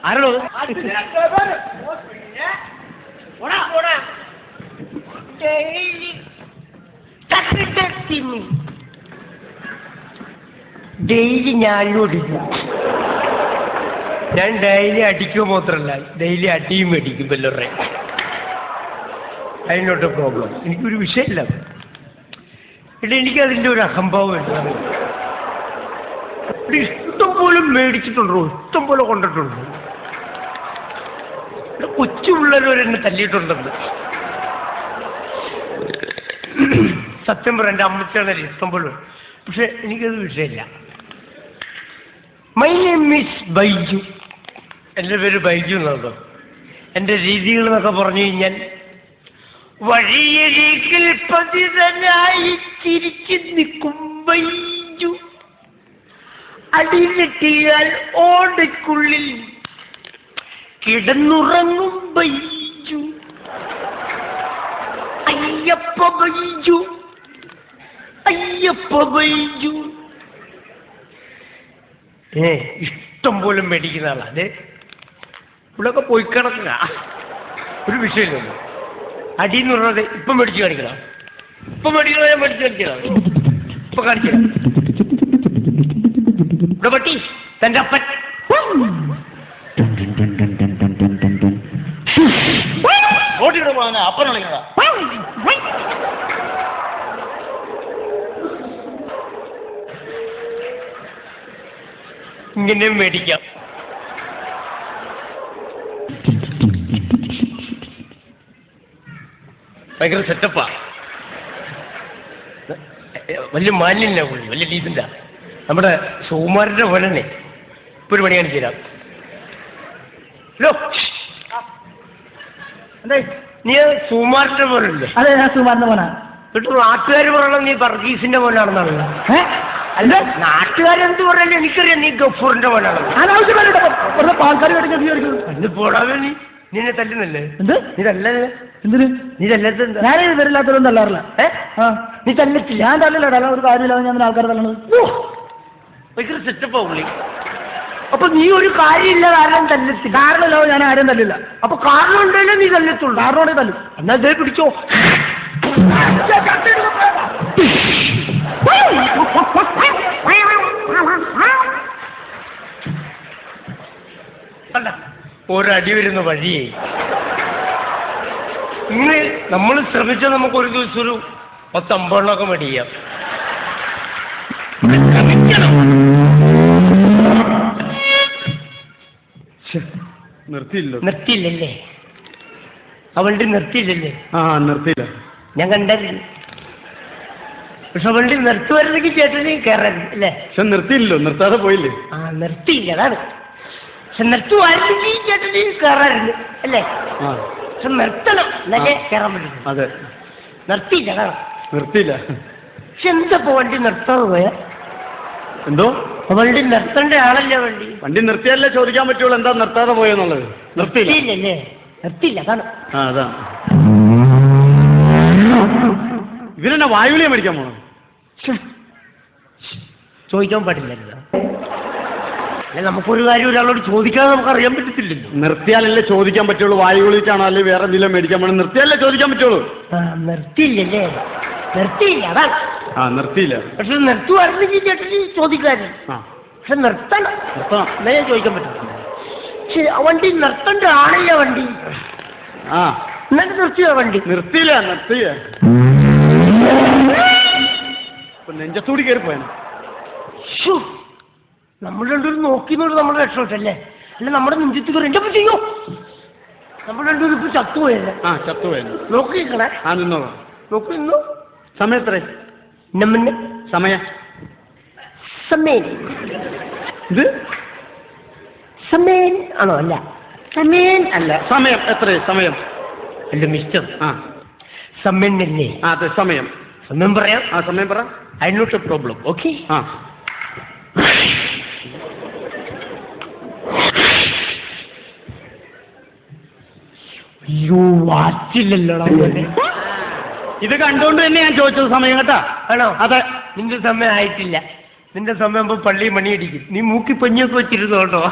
ആരാണോ? ഡെയിലി ഞാനോടിക്കും. ഞാൻ ഡെയിലി അടിക്കുക മാത്രമല്ല, ഡെയിലി അടിയും മേടിക്കും വല്ലവരുടെ. അതിനോട്ട് പ്രോബ്ലം. എനിക്കൊരു വിഷയമില്ല. ഇവിടെ എനിക്കതിൻ്റെ ഒരു അഹംഭാവം ഉണ്ടാകും. ഇഷ്ടം പോലെ മേടിച്ചിട്ടുണ്ടോ, ഇഷ്ടം പോലെ കൊണ്ടിട്ടുണ്ടോ. കൊച്ചു പിള്ളേരെന്നെ തല്ലിയിട്ടുണ്ടെന്ന്. സത്യം പറയാം, എൻ്റെ അമ്മച്ചാണ് ഇഷ്ടം പോലെ. പക്ഷെ എനിക്കത് വിഷയമില്ല. My name is Baiju. എൻ്റെ പേര് ബൈജു എന്നാണ്. എൻ്റെ രീതികൾ എന്നൊക്കെ പറഞ്ഞു കഴിഞ്ഞാൽ വഴിയരികിൽ പതിതനായി ചിരിച്ചു നിൽക്കും ബൈജു, അടിയിലെത്തിയാൽ ഓടയ്ക്കുള്ളിൽ കിടന്നുറങ്ങും ബൈജു, അയ്യപ്പ ബൈജു, അയ്യപ്പ ബൈജു. ഇഷ്ടം പോലും മേടിക്കുന്ന ആളാ. അതെ, ഇവിടെയൊക്കെ പോയി കിടക്കുക, ഒരു വിഷയമില്ലല്ലോ. അടിയെന്ന് പറഞ്ഞത് ഇപ്പം മേടിച്ച് കാണിക്കണം, ഇപ്പം മേടിക്കണോ, ഞാൻ മേടിച്ച് കാണിക്കണം, ഇപ്പൊ കാണിക്കണം. ഇവിടെ പട്ടി തന്റെ അപ്പൻ ഓടിയുടെ പോകാൻ അപ്പൻ വിളിക്കണ. ഇങ്ങനെയും മേടിക്കാം. ഭയങ്കര സെറ്റപ്പാ. വലിയ മാലിന്യ പുള്ളി, വലിയ ഡീസൻ്റാ. നമ്മുടെ സുകുമാരൻ്റെ പോലെ ഇപ്പൊ ഒരു പണി കാണിച്ചു തരാം. ഹലോ, അതെ, നീ സുകുമാരൻ്റെ പോലല്ലേ? അതെ, ഞാൻ സുകുമാരൻ്റെ പോലാണ്. എന്നിട്ട് നാട്ടുകാർ പറയണം നീ വർഗീസിന്റെ പോലാണെന്നാണ്. അല്ല, നാട്ടുകാരെന്ത് പറയല്ലേ, എനിക്കറിയാം നീ ഗഫൂറിന്റെ പോലാണ്. എന്ത് പോടാവേ നീ, നിന്നെ തല്ലുന്നല്ലേ? എന്ത് നീ തല്ലല്ലേ? എന്തിന് നീ തല്ലത്ത്? ഞാൻ വരില്ലാത്തവരും തല്ലാറില്ല. നീ തല്ലത്തില്ല? ഞാൻ തല്ലില്ല. ഒരു കാര്യമില്ലാതെ ഞാൻ ആൾക്കാരെ തല്ലണത്. ഭയങ്കര സെറ്റപ്പാ പുള്ളി. അപ്പൊ നീ ഒരു കാര്യമില്ല കാരണം തല്ലത്തില്ല. കാരണമില്ലാതെ ഞാൻ ആരും തല്ലില്ല. അപ്പൊ കാരണം ഉണ്ടല്ലോ നീ തല്ലത്തുള്ളൂ. കാരണം ഉണ്ടെങ്കിൽ തല്ലും. എന്നാ ഇതേ പിടിച്ചോ. അല്ല, ഒരടി വരുന്ന വഴിയേ. ഇങ്ങനെ നമ്മൾ ശ്രമിച്ചാൽ നമുക്ക് ഒരു ദിവസം ഒരു 10-50 മേടിക്കാം. നിർത്തിയില്ലല്ലേ? അവളുടെ നിർത്തിയില്ലല്ലേ? നിർത്തിയില്ല. ഞാൻ കണ്ടല്ലേ. പക്ഷെ അവളുടെ നിർത്തുവരുന്നെങ്കിൽ ചേട്ടന് കയറരുത് അല്ലേ? പക്ഷെ നിർത്തിയില്ലല്ലോ, നിർത്താതെ പോയില്ലേ? നിർത്തിയില്ല, അതാണ്. പക്ഷെ നിർത്തുവായിരുന്നെങ്കിൽ ചേട്ടന് കയറാറുണ്ട് അല്ലേ? പക്ഷെ നിർത്തണം, എന്നല്ലേ കയറാൻ പറ്റും. അതെ, നിർത്തിയില്ല, അതാണ്. നിർത്തിയില്ല. പക്ഷെ എന്താ വണ്ടി നിർത്താതെ പോയാ? എന്തോ വണ്ടി നിർത്തേണ്ട ആളല്ലേ വണ്ടി? വണ്ടി നിർത്തിയാലേ ചോദിക്കാൻ പറ്റുള്ളൂ എന്താ നിർത്താതെ പോയെന്നുള്ളത്. നിർത്തിയില്ലല്ലേ? നിർത്തിയില്ല, അതാണ്. അതാ. ഇവരെന്നെ വായുവിളിയെ മേടിക്കാൻ പോണം. ചോദിക്കാൻ പാടില്ലല്ലോ. അല്ലെ, നമുക്കൊരു കാര്യം ഒരാളോട് ചോദിക്കാതെ നമുക്ക് അറിയാൻ പറ്റത്തില്ലല്ലോ. നിർത്തിയാലല്ലേ ചോദിക്കാൻ പറ്റുള്ളൂ. വായുവിളിച്ചാണോ അല്ലെങ്കിൽ വേറെ എന്തെങ്കിലും മേടിക്കാൻ പോകണം? നിർത്തിയാലേ ചോദിക്കാൻ പറ്റുള്ളൂ. നിർത്തിയില്ലല്ലേ? നിർത്തിയില്ല, അതാണ്. നിർത്തിയില്ല. പക്ഷെ നിർത്തുവായിരുന്നെങ്കിൽ ചേട്ടന് ചോദിക്കാറ്. പക്ഷെ നിർത്തണം, എന്നാ ഞാൻ ചോദിക്കാൻ പറ്റും. പക്ഷെ വണ്ടി നിർത്തേണ്ട ആണല്ലോ വണ്ടി. എന്നിട്ട് നിർത്തിയോ വണ്ടി? നിർത്തിയില്ല, നിർത്തിയില്ല. നെഞ്ചത്തൂടി കയറി പോയാണ്. നമ്മൾ രണ്ടുപേരും നോക്കിന്നോട് നമ്മുടെ രക്ഷപ്പെട്ടല്ലേ? അല്ല, നമ്മുടെ നെഞ്ചത്ത് കയറി എന്റെ പറ്റിയോ? നമ്മൾ രണ്ടുപേരും ഇപ്പൊ ചത്തുപോയല്ലേ? ചത്തുപോയത്. നോക്കി നിൽക്കണേ. നിന്നോളാം. നോക്കി നിന്നോ. സമയം എത്ര? സമയം സമയം ഇത് സമയം ആണോ? അല്ല, സമയം അല്ല. സമയം എത്ര? സമയം അല്ല മിസ്റ്റർ. സമയം അല്ലേ? അതെ, സമയം. സമയം പറയാം. സമയം പറ. I not a problem. Okay. അയ്യോ, വാച്ചില്ലല്ലോടാ. ഇത് കണ്ടുകൊണ്ട് തന്നെ ഞാൻ ചോദിച്ചത് സമയം കേട്ടാ. ആണോ? അതെ. നിന്റെ സമയം ആയിട്ടില്ല. നിന്റെ സമയം പള്ളി മണിയടിക്കും. നീ മൂക്കി പഞ്ഞൊക്കെ വെച്ചിരുന്നു കേട്ടോ.